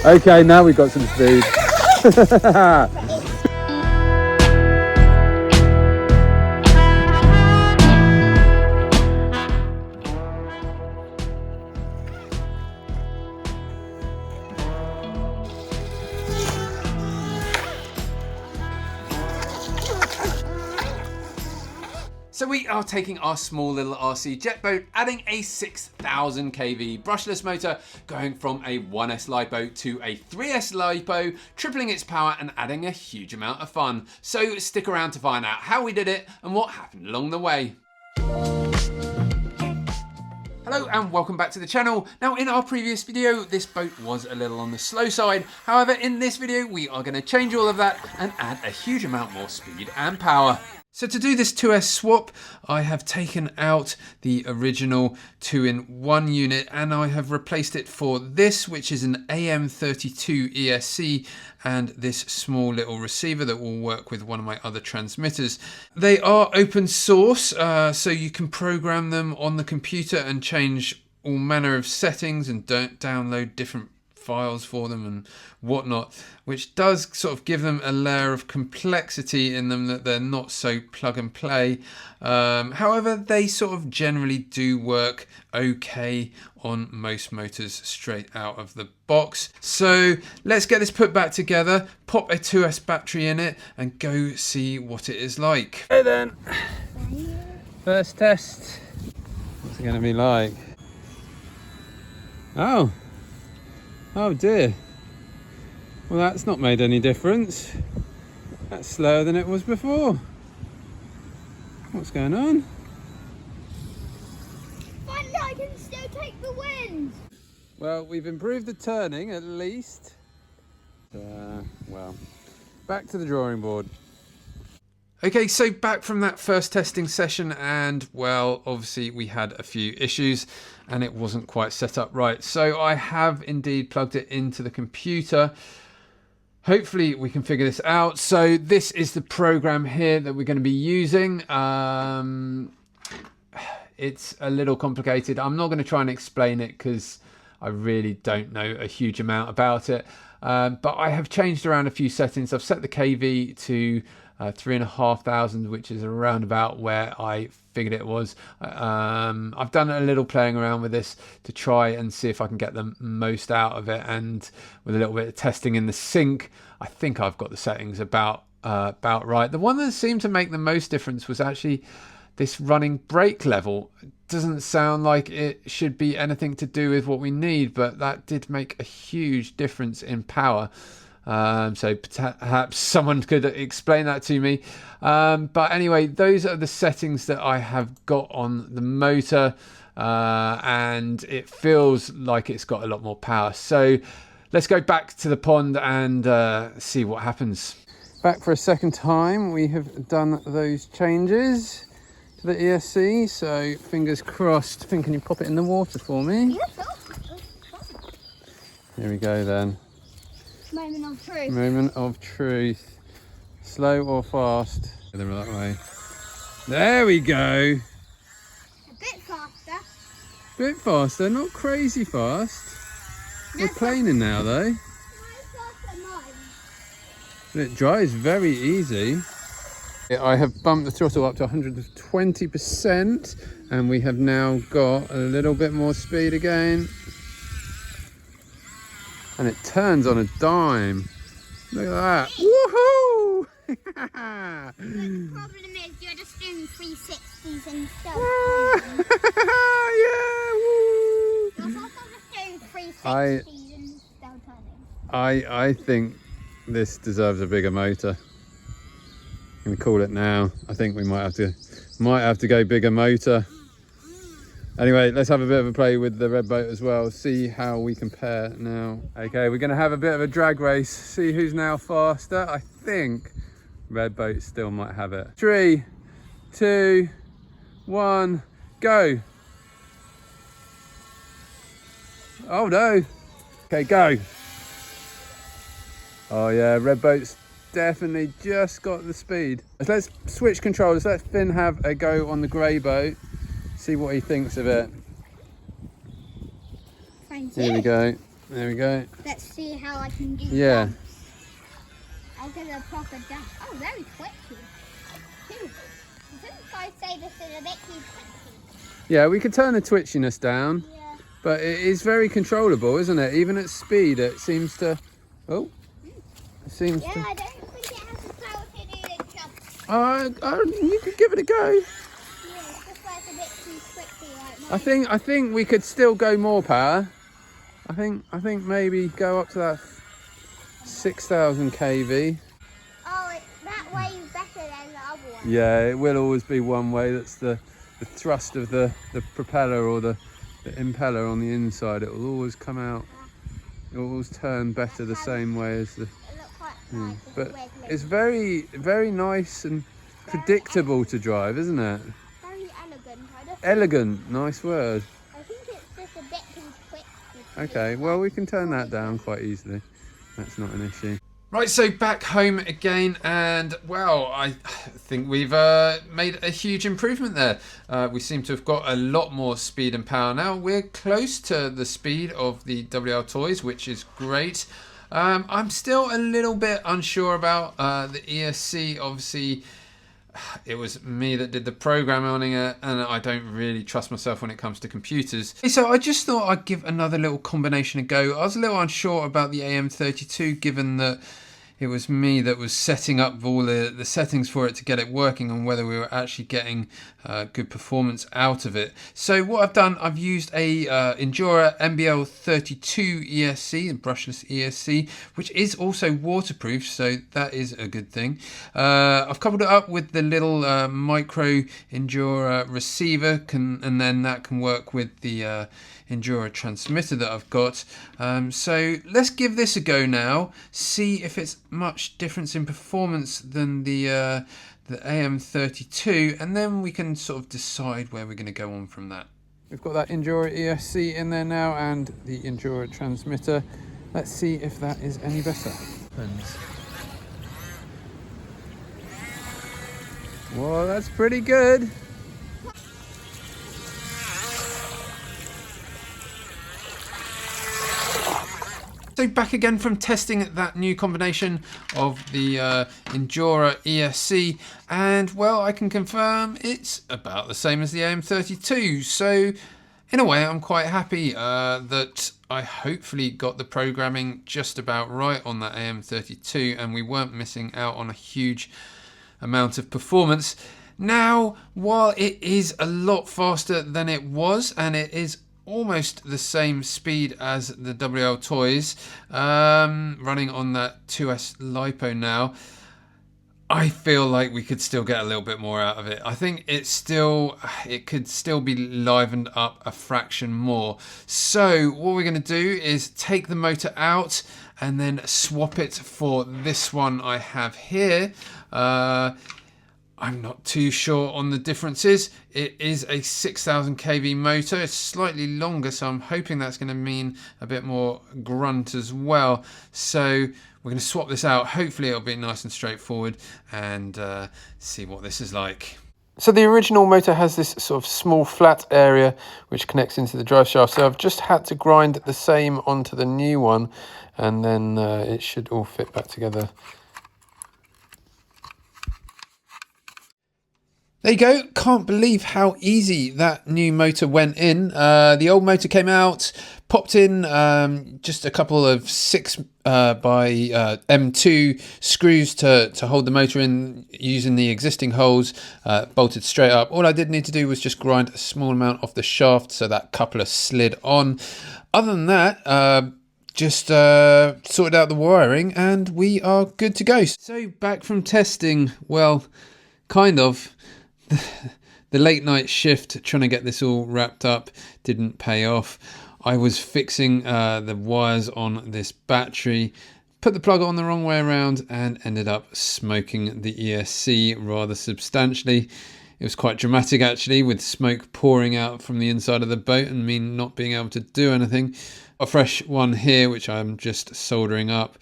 Okay, now we've got some speed. So we are taking our small little RC jet boat, adding a 6,000 kV brushless motor, going from a 1S LiPo to a 3S LiPo, tripling its power and adding a huge amount of fun. So stick around to find out how we did it and what happened along the way. Hello and welcome back to the channel. Now in our previous video, this boat was a little on the slow side. However, in this video, we are going to change all of that and add a huge amount more speed and power. So to do this 2S swap, I have taken out the original 2-in-1 unit and I have replaced it for this, which is an AM32 ESC and this small little receiver that will work with one of my other transmitters. They are open source, so you can program them on the computer and change all manner of settings and don't download different files for them and whatnot, which does sort of give them a layer of complexity in them that they're not so plug and play. However, they sort of generally do work okay on most motors straight out of the box. So let's get this put back together, pop a 2S battery in it and go see what it is like. Hey then, first test. What's it going to be like? Oh dear. Well, that's not made any difference. That's slower than it was before. What's going on? Finally, I can still take the wind. Well, we've improved the turning at least. Well, back to the drawing board. Okay, so back from that first testing session and, well, obviously we had a few issues and it wasn't quite set up right. So I have indeed plugged it into the computer. Hopefully we can figure this out. So this is the program here that we're going to be using. It's a little complicated. I'm not going to try and explain it because I really don't know a huge amount about it. But I have changed around a few settings. I've set the KV to 3,500, which is around about where I figured it was. I've done a little playing around with this to try and see if I can get the most out of it, and with a little bit of testing in the sync, I think I've got the settings about right. The one that seemed to make the most difference was actually this running brake level. It doesn't sound like it should be anything to do with what we need, but that did make a huge difference in power. So perhaps someone could explain that to me. But anyway, those are the settings that I have got on the motor, and it feels like it's got a lot more power. So let's go back to the pond and see what happens. Back for a second time, we have done those changes to the ESC, so fingers crossed. Finn, can you pop it in the water for me? Yeah, sure. Here we go then. Moment of truth. Moment of truth. Slow or fast? That way. There we go. A bit faster. Bit faster, not crazy fast. No, We're planing now though. No faster than mine. But it dries very easy. I have bumped the throttle up to 120% and we have now got a little bit more speed again. And it turns on a dime. Look at that. Woohoo! The problem is you're just doing 360s instead. Yeah, woo! You're also just doing 360s instead turning. I think this deserves a bigger motor. I'm gonna call it now. I think we might have to go bigger motor. Anyway, let's have a bit of a play with the red boat as well, see how we compare now. Okay, we're gonna have a bit of a drag race, see who's now faster. I think red boat still might have it. 3, 2, 1, go. Oh no. Okay, go. Oh yeah, red boat's definitely just got the speed. Let's switch controllers. Let Finn have a go on the grey boat. See what he thinks of it. Thank Here you. we go. There we go. Let's see how I can do Yeah. jumps. I'll get a proper jump. Oh, very twitchy. Phew. Didn't I say this is a bit too twitchy? Yeah, we could turn the twitchiness down, Yeah. but it is very controllable, isn't it? Even at speed, it seems to. Oh, it seems Yeah, to. I don't think it has the power to do the jump. You could give it a go. Yeah, it's just like a bit too twitchy like mine. I think we could still go more power. I think maybe go up to that 6,000 kV. Oh, that way is better than the other one. Yeah, it will always be one way. That's the thrust of the propeller or the impeller on the inside. It will always come out. It will always turn better the same way as the. It looks quite nice. But it's very, very nice and predictable to drive, isn't it? Very elegant. Elegant, nice word. I think it's just a bit too twitchy. Okay, well we can turn that down quite easily. That's not an issue. Right, so back home again, and well, I think we've made a huge improvement there. We seem to have got a lot more speed and power now. We're close to the speed of the WL toys, which is great. I'm still a little bit unsure about the ESC. Obviously, it was me that did the programming on it, and I don't really trust myself when it comes to computers. So I just thought I'd give another little combination a go. I was a little unsure about the AM32, given that it was me that was setting up all the settings for it to get it working, and whether we were actually getting good performance out of it. So what I've done, I've used a Endura MBL32 ESC, a brushless ESC, which is also waterproof, so that is a good thing. I've coupled it up with the little micro Endura receiver, and then that can work with the Endura transmitter that I've got. So let's give this a go now, see if it's much difference in performance than the AM32, and then we can sort of decide where we're going to go on from that. We've got that Endura ESC in there now and the Endura transmitter. Let's see if that is any better. Well, that's pretty good. So back again from testing that new combination of the Endura ESC, and well, I can confirm it's about the same as the AM32. So in a way, I'm quite happy that I hopefully got the programming just about right on that AM32, and we weren't missing out on a huge amount of performance. Now, while it is a lot faster than it was, and it is almost the same speed as the WL toys, running on that 2S LiPo now, I feel like we could still get a little bit more out of it. I think it could still be livened up a fraction more. So what we're going to do is take the motor out and then swap it for this one I have here. I'm not too sure on the differences. It is a 6,000 kV motor. It's slightly longer, so I'm hoping that's going to mean a bit more grunt as well. So we're going to swap this out. Hopefully it'll be nice and straightforward, and see what this is like. So the original motor has this sort of small flat area which connects into the drive shaft. So I've just had to grind the same onto the new one, and then it should all fit back together. There you go. Can't believe how easy that new motor went in. The old motor came out, popped in just a couple of 6 by M2 screws to hold the motor in using the existing holes, bolted straight up. All I did need to do was just grind a small amount off the shaft so that coupler slid on. Other than that, just sorted out the wiring and we are good to go. So back from testing, well, kind of. The late night shift trying to get this all wrapped up didn't pay off. I was fixing the wires on this battery, put the plug on the wrong way around, and ended up smoking the ESC rather substantially. It was quite dramatic actually, with smoke pouring out from the inside of the boat and me not being able to do anything. A fresh one here which I'm just soldering up,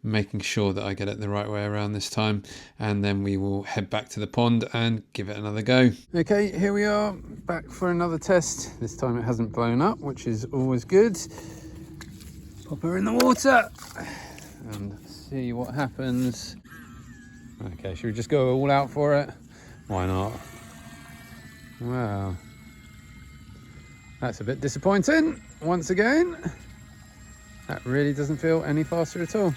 making sure that I get it the right way around this time, and then we will head back to the pond and give it another go. Okay, here we are back for another test. This time it hasn't blown up, which is always good. Pop her in the water and see what happens. Okay, should we just go all out for it? Why not? Wow. That's a bit disappointing once again. That really doesn't feel any faster at all.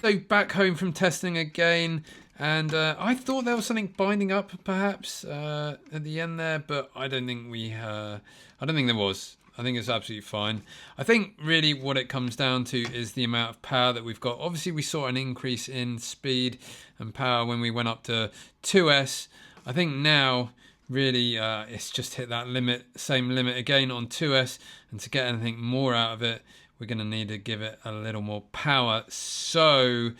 So back home from testing again, and I thought there was something binding up perhaps at the end there, but I don't think I don't think there was. I think it's absolutely fine. I think really what it comes down to is the amount of power that we've got. Obviously we saw an increase in speed and power when we went up to 2S. I think now really it's just hit that limit, same limit again on 2S, and to get anything more out of it, we're going to need to give it a little more power. So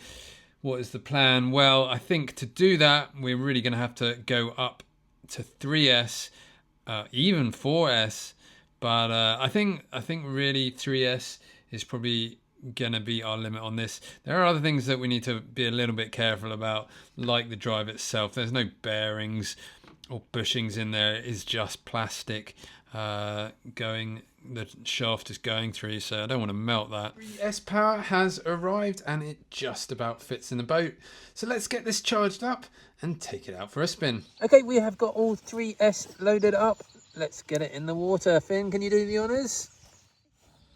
what is the plan? Well, I think to do that, we're really going to have to go up to 3S, even 4S. But I think really 3S is probably going to be our limit on this. There are other things that we need to be a little bit careful about, like the drive itself. There's no bearings or bushings in there. It is just plastic the shaft is going through, so I don't want to melt that. 3S power has arrived and it just about fits in the boat. So let's get this charged up and take it out for a spin. Okay, we have got all 3S loaded up. Let's get it in the water. Finn, can you do the honours?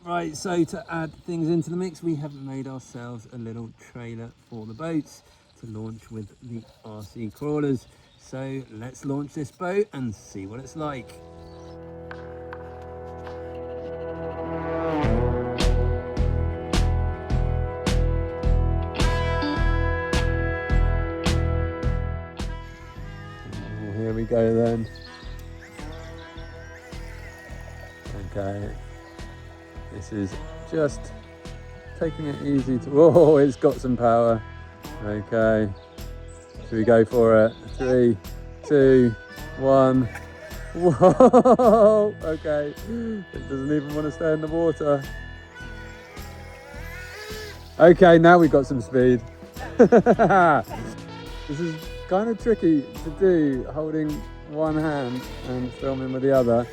Right, so to add things into the mix, we have made ourselves a little trailer for the boats to launch with the RC crawlers. So let's launch this boat and see what it's like. Here we go then. Okay, this is just taking it easy to, whoa, it's got some power. Okay, should we go for it? 3, 2, 1. Whoa, okay, it doesn't even want to stay in the water. Okay, now we've got some speed. This is kind of tricky to do, holding one hand and filming with the other,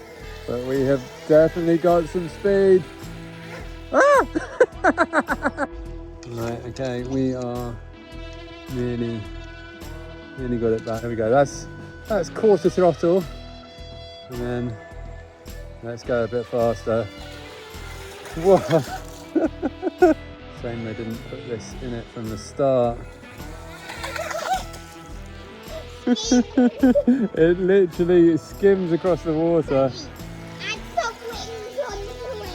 but we have definitely got some speed. Ah! Right, okay, we are nearly got it back. There we go, that's quarter throttle, and then let's go a bit faster. Whoa! Shame they didn't put this in it from the start. It literally skims across the water. And put wings onto it.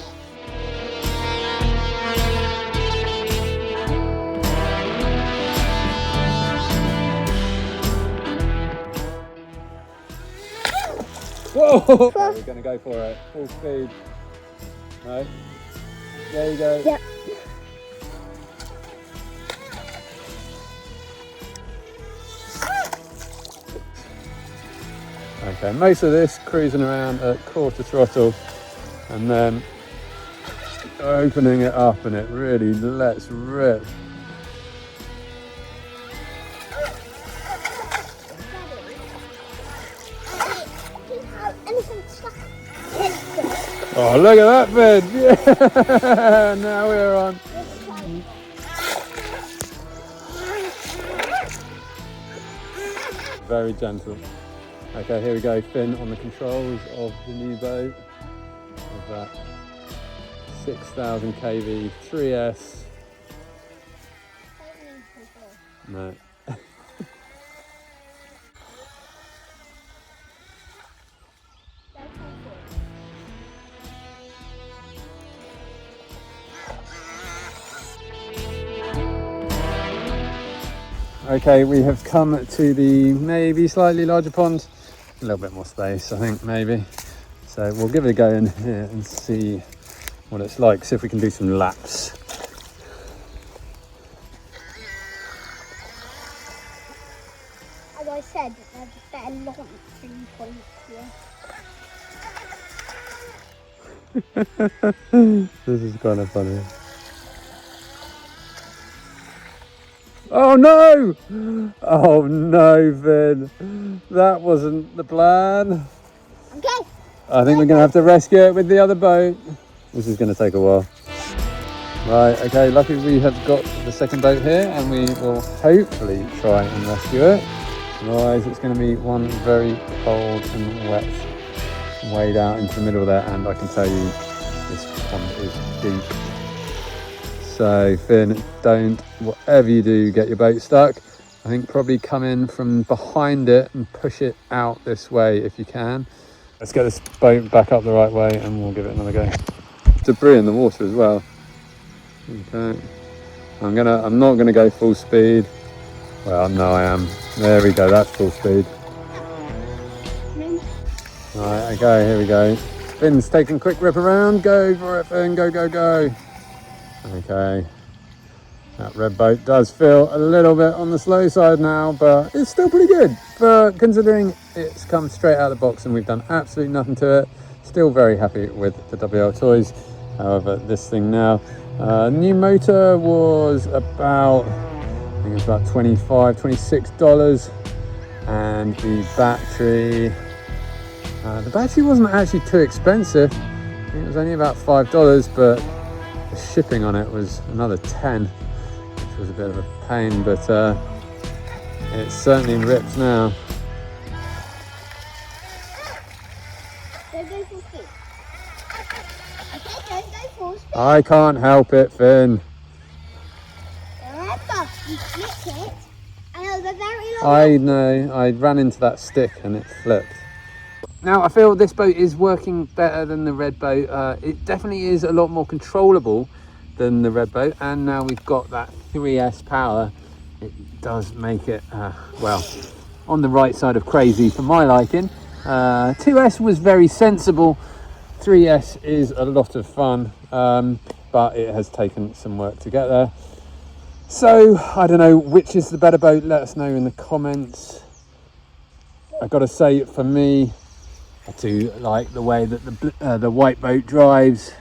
Whoa! Okay, we're going to go for it. Full speed. Right. There you go. Yep. Okay, most of this cruising around at quarter throttle and then opening it up and it really lets rip. Oh, look at that, Finn! Yeah! Now we're on. Very gentle. Okay, here we go, Finn on the controls of the new boat. Of that 6,000 kV 3S. No. Okay, we have come to the maybe slightly larger pond. A little bit more space, I think, maybe. So we'll give it a go in here and see what it's like, see if we can do some laps. As I said, there's a better launching point here. This is kind of funny. Oh no! Oh no, Finn. That wasn't the plan. Okay. I think we're going to have to rescue it with the other boat. This is going to take a while. Right, okay, lucky we have got the second boat here and we will hopefully try and rescue it. Otherwise it's going to be one very cold and wet wade out into the middle there, and I can tell you this pond is deep. So Finn, don't, whatever you do, get your boat stuck. I think probably come in from behind it and push it out this way if you can. Let's get this boat back up the right way and we'll give it another go. Debris in the water as well. Okay. I'm not gonna go full speed. Well, no, I am. There we go, that's full speed. Right, okay, here we go. Finn's taking a quick rip around. Go for it, Finn, go, go, go. Okay. That red boat does feel a little bit on the slow side now, but it's still pretty good. But considering it's come straight out of the box and we've done absolutely nothing to it, still very happy with the WL Toys. However, this thing now, new motor was about, I think it's about $25, $26, and the battery wasn't actually too expensive. I think it was only about $5, but the shipping on it was another 10, which was a bit of a pain, but it certainly rips now. I can't help it, Finn. I know, I ran into that stick and it flipped. Now I feel this boat is working better than the red boat. It definitely is a lot more controllable than the red boat, and now we've got that 3S power. It does make it, well, on the right side of crazy for my liking. 2S was very sensible. 3S is a lot of fun, but it has taken some work to get there. So I don't know which is the better boat. Let us know in the comments. I gotta say, for me, I do like the way that the white boat drives.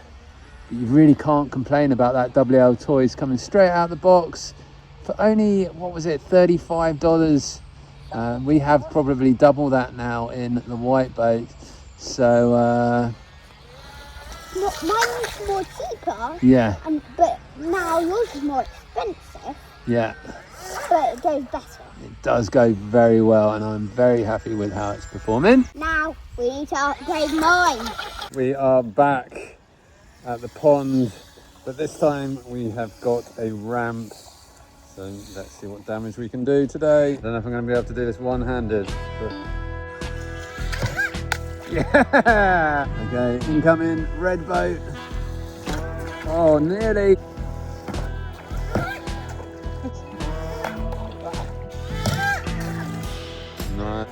You really can't complain about that WL Toys coming straight out of the box for only, what was it, $35. We have probably double that now in the white boat. So mine was more cheaper. yeah. But now yours is more expensive. Yeah. But it goes better. It does go very well, and I'm very happy with how it's performing. Now we need to upgrade mine. We are back at the pond, but this time we have got a ramp. So let's see what damage we can do today. I don't know if I'm going to be able to do this one-handed, but yeah. Okay, incoming red boat. Oh, nearly. Nice.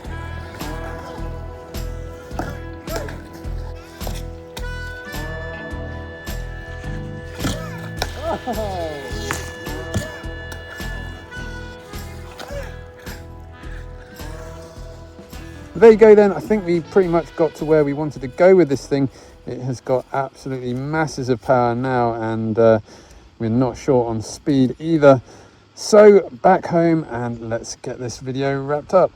Oh. There you go then. I think we pretty much got to where we wanted to go with this thing. It has got absolutely masses of power now, and we're not short on speed either. So back home, and let's get this video wrapped up.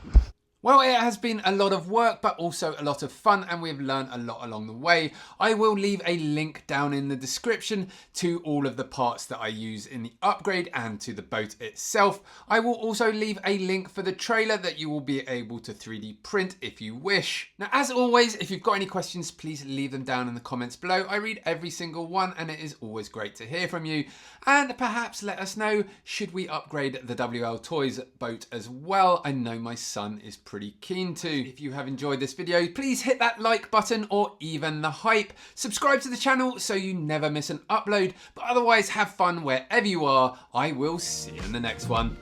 Well, it has been a lot of work, but also a lot of fun, and we've learned a lot along the way. I will leave a link down in the description to all of the parts that I use in the upgrade and to the boat itself. I will also leave a link for the trailer that you will be able to 3D print if you wish. Now, as always, if you've got any questions, please leave them down in the comments below. I read every single one, and it is always great to hear from you. And perhaps let us know, should we upgrade the WL Toys boat as well? I know my son is pretty keen to. If you have enjoyed this video, please hit that like button or even the hype. Subscribe to the channel so you never miss an upload. But otherwise, have fun wherever you are. I will see you in the next one.